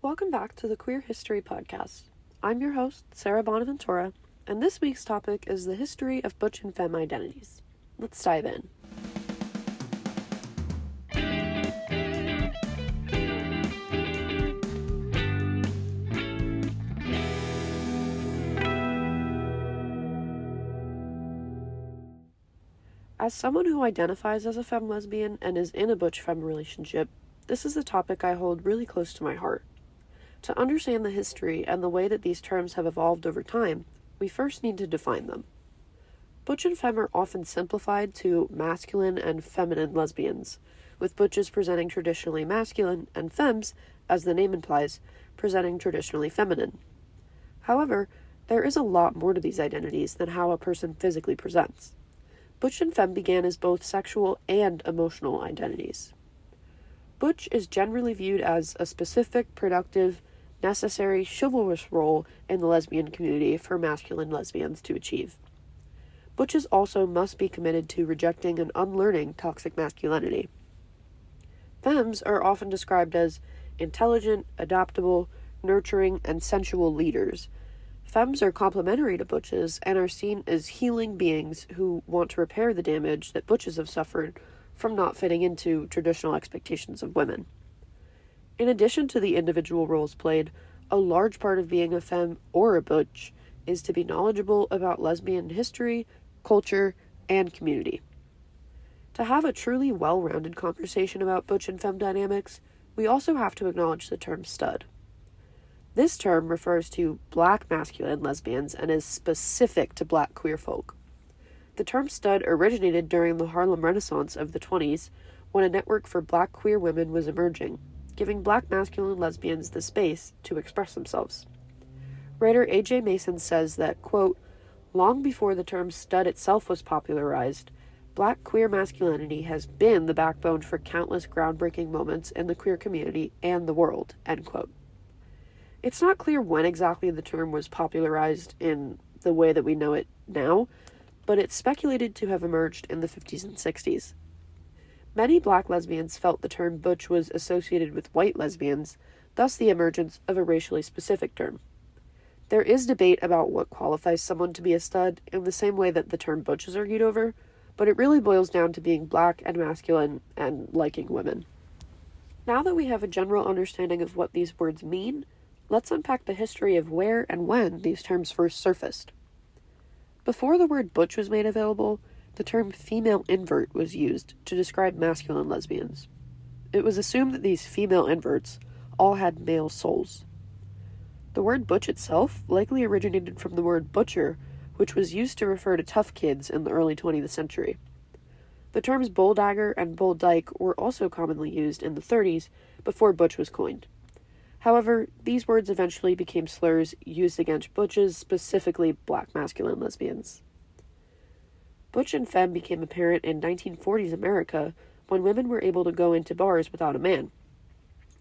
Welcome back to the Queer History Podcast. I'm your host, Sarah Bonaventura, and this week's topic is the history of butch and femme identities. Let's dive in. As someone who identifies as a femme lesbian and is in a butch-femme relationship, this is a topic I hold really close to my heart. To understand the history and the way that these terms have evolved over time, we first need to define them. Butch and femme are often simplified to masculine and feminine lesbians, with butches presenting traditionally masculine and femmes, as the name implies, presenting traditionally feminine. However, there is a lot more to these identities than how a person physically presents. Butch and femme began as both sexual and emotional identities. Butch is generally viewed as a specific, productive, necessary, chivalrous role in the lesbian community for masculine lesbians to achieve. Butches also must be committed to rejecting and unlearning toxic masculinity. Femmes are often described as intelligent, adaptable, nurturing, and sensual leaders. Femmes are complementary to butches and are seen as healing beings who want to repair the damage that butches have suffered from not fitting into traditional expectations of women. In addition to the individual roles played, a large part of being a femme or a butch is to be knowledgeable about lesbian history, culture, and community. To have a truly well-rounded conversation about butch and femme dynamics, we also have to acknowledge the term stud. This term refers to black masculine lesbians and is specific to black queer folk. The term stud originated during the Harlem Renaissance of the 1920s, when a network for black queer women was emerging, giving black masculine lesbians the space to express themselves. Writer A.J. Mason says that, quote, "Long before the term stud itself was popularized, black queer masculinity has been the backbone for countless groundbreaking moments in the queer community and the world," end quote. It's not clear when exactly the term was popularized in the way that we know it now, but it's speculated to have emerged in the 50s and 60s. Many black lesbians felt the term butch was associated with white lesbians, thus the emergence of a racially specific term. There is debate about what qualifies someone to be a stud in the same way that the term butch is argued over, but it really boils down to being black and masculine and liking women. Now that we have a general understanding of what these words mean, let's unpack the history of where and when these terms first surfaced. Before the word butch was made available, the term female invert was used to describe masculine lesbians. It was assumed that these female inverts all had male souls. The word butch itself likely originated from the word butcher, which was used to refer to tough kids in the early 20th century. The terms bulldagger and bull dyke were also commonly used in the 30s before butch was coined. However, these words eventually became slurs used against butches, specifically black masculine lesbians. Butch and femme became apparent in 1940s America when women were able to go into bars without a man.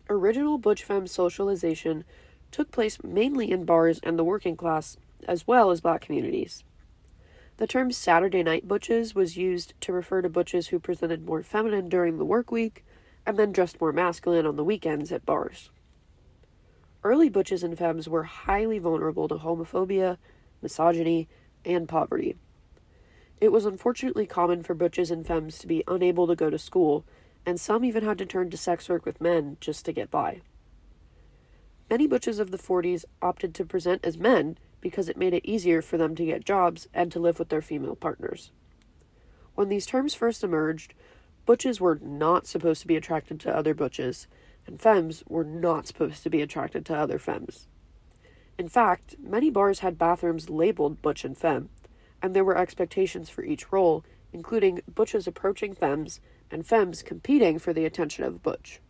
Original butch-femme socialization took place mainly in bars and the working class, as well as black communities. The term Saturday night butches was used to refer to butches who presented more feminine during the work week and then dressed more masculine on the weekends at bars. Early butches and femmes were highly vulnerable to homophobia, misogyny, and poverty. It was unfortunately common for butches and femmes to be unable to go to school, and some even had to turn to sex work with men just to get by. Many butches of the 40s opted to present as men because it made it easier for them to get jobs and to live with their female partners. When these terms first emerged, butches were not supposed to be attracted to other butches, and femmes were not supposed to be attracted to other femmes. In fact, many bars had bathrooms labeled butch and femme, and there were expectations for each role, including butches approaching femmes and femmes competing for the attention of butch.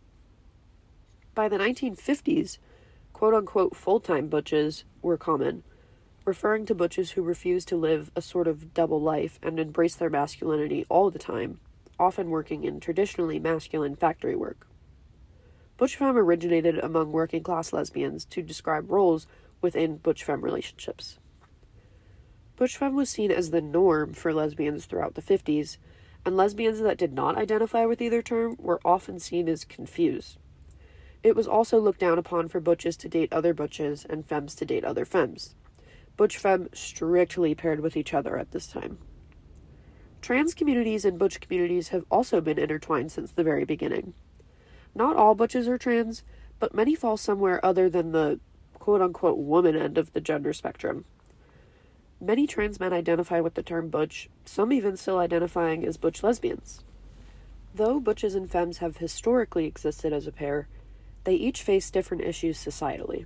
By the 1950s, quote-unquote full-time butches were common, referring to butches who refused to live a sort of double life and embrace their masculinity all the time, often working in traditionally masculine factory work. Butch femme originated among working-class lesbians to describe roles within butch femme relationships. Butch femme was seen as the norm for lesbians throughout the 50s, and lesbians that did not identify with either term were often seen as confused. It was also looked down upon for butches to date other butches and femmes to date other femmes. Butch-femme strictly paired with each other at this time. Trans communities and butch communities have also been intertwined since the very beginning. Not all butches are trans, but many fall somewhere other than the quote-unquote woman end of the gender spectrum. Many trans men identify with the term butch, some even still identifying as butch lesbians. Though butches and femmes have historically existed as a pair, they each face different issues societally.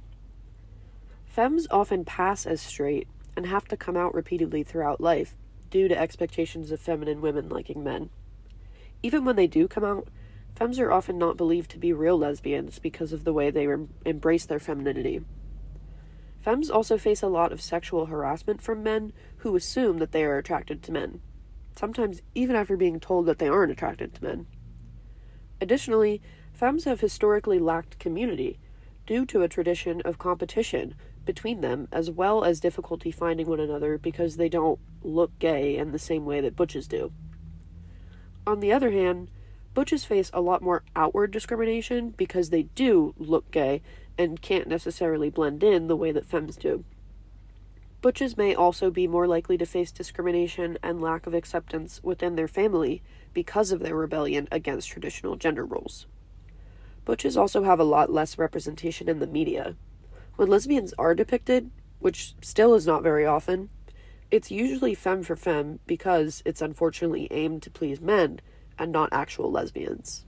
Femmes often pass as straight and have to come out repeatedly throughout life due to expectations of feminine women liking men. Even when they do come out, femmes are often not believed to be real lesbians because of the way they embrace their femininity. Femmes also face a lot of sexual harassment from men who assume that they are attracted to men, sometimes even after being told that they aren't attracted to men. Additionally, femmes have historically lacked community due to a tradition of competition between them, as well as difficulty finding one another because they don't look gay in the same way that butches do. On the other hand, butches face a lot more outward discrimination because they do look gay and can't necessarily blend in the way that femmes do. Butches may also be more likely to face discrimination and lack of acceptance within their family because of their rebellion against traditional gender roles. Butches also have a lot less representation in the media. When lesbians are depicted, which still is not very often, it's usually femme for femme because it's unfortunately aimed to please men and not actual lesbians.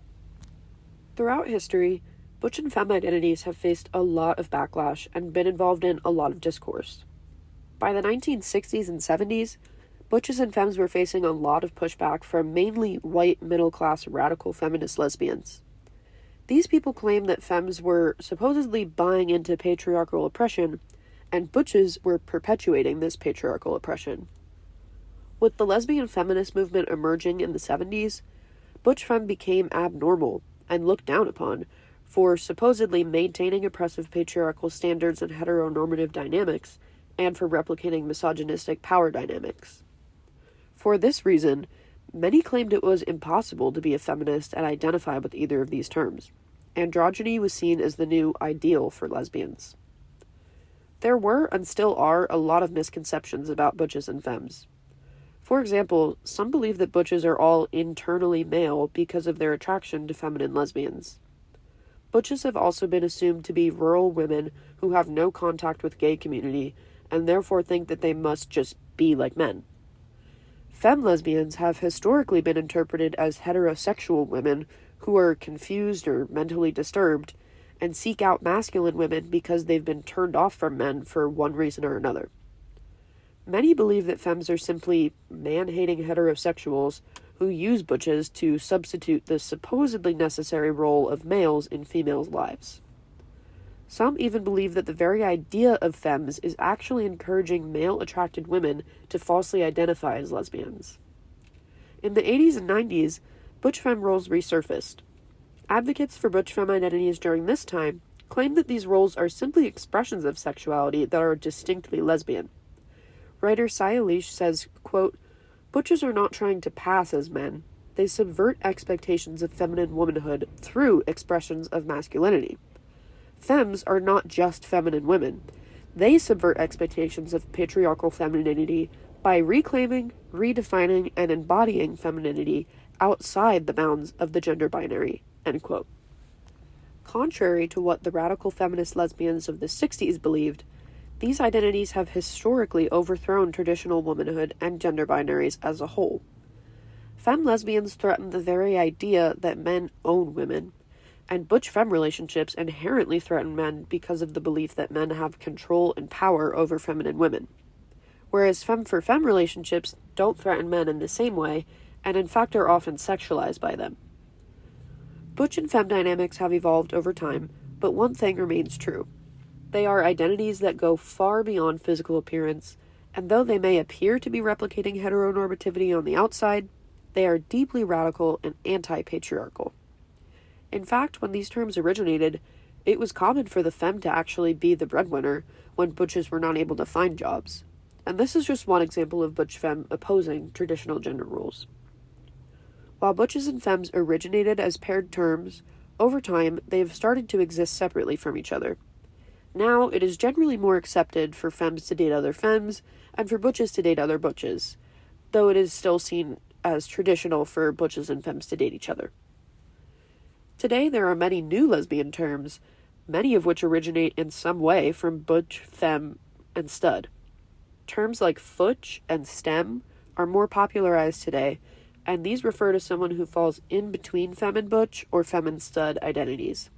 Throughout history, butch and femme identities have faced a lot of backlash and been involved in a lot of discourse. By the 1960s and 70s, butches and femmes were facing a lot of pushback from mainly white, middle-class, radical feminist lesbians. These people claimed that femmes were supposedly buying into patriarchal oppression, and butches were perpetuating this patriarchal oppression. With the lesbian feminist movement emerging in the 70s, butch femme became abnormal and looked down upon for supposedly maintaining oppressive patriarchal standards and heteronormative dynamics, and for replicating misogynistic power dynamics. For this reason, many claimed it was impossible to be a feminist and identify with either of these terms. Androgyny was seen as the new ideal for lesbians. There were, and still are, a lot of misconceptions about butches and femmes. For example, some believe that butches are all internally male because of their attraction to feminine lesbians. Butches have also been assumed to be rural women who have no contact with gay community and therefore think that they must just be like men. Femme lesbians have historically been interpreted as heterosexual women who are confused or mentally disturbed and seek out masculine women because they've been turned off from men for one reason or another. Many believe that femmes are simply man-hating heterosexuals who use butches to substitute the supposedly necessary role of males in females' lives. Some even believe that the very idea of femmes is actually encouraging male-attracted women to falsely identify as lesbians. In the 80s and 90s, butch femme roles resurfaced. Advocates for butch femme identities during this time claim that these roles are simply expressions of sexuality that are distinctly lesbian. Writer Saya Leash says, quote, "Butches are not trying to pass as men. They subvert expectations of feminine womanhood through expressions of masculinity. Femmes are not just feminine women. They subvert expectations of patriarchal femininity by reclaiming, redefining, and embodying femininity outside the bounds of the gender binary." End quote. Contrary to what the radical feminist lesbians of the 60s believed, these identities have historically overthrown traditional womanhood and gender binaries as a whole. Femme lesbians threaten the very idea that men own women, and butch-femme relationships inherently threaten men because of the belief that men have control and power over feminine women, whereas femme-for-femme relationships don't threaten men in the same way, and in fact are often sexualized by them. Butch and femme dynamics have evolved over time, but one thing remains true. They are identities that go far beyond physical appearance, and though they may appear to be replicating heteronormativity on the outside, they are deeply radical and anti-patriarchal. In fact, when these terms originated, it was common for the femme to actually be the breadwinner when butches were not able to find jobs. And this is just one example of butch-femme opposing traditional gender roles. While butches and femmes originated as paired terms, over time, they have started to exist separately from each other. Now, it is generally more accepted for femmes to date other femmes, and for butches to date other butches, though it is still seen as traditional for butches and femmes to date each other. Today, there are many new lesbian terms, many of which originate in some way from butch, femme, and stud. Terms like futch and stem are more popularized today, and these refer to someone who falls in between femme and butch or femme and stud identities.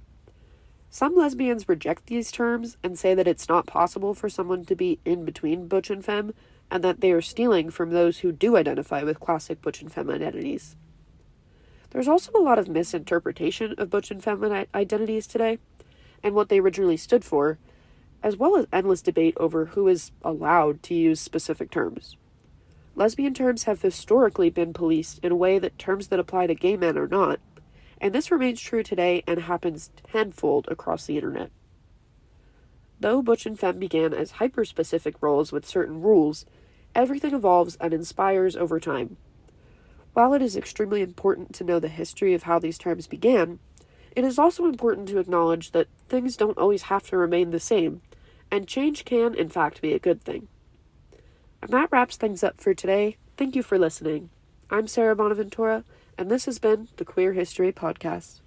Some lesbians reject these terms and say that it's not possible for someone to be in between butch and femme, and that they are stealing from those who do identify with classic butch and femme identities. There's also a lot of misinterpretation of butch and femme identities today, and what they originally stood for, as well as endless debate over who is allowed to use specific terms. Lesbian terms have historically been policed in a way that terms that apply to gay men are not, and this remains true today and happens tenfold across the internet. Though butch and femme began as hyper-specific roles with certain rules, everything evolves and inspires over time. While it is extremely important to know the history of how these terms began, it is also important to acknowledge that things don't always have to remain the same, and change can, in fact, be a good thing. And that wraps things up for today. Thank you for listening. I'm Sarah Bonaventura, and this has been the Queer History Podcast.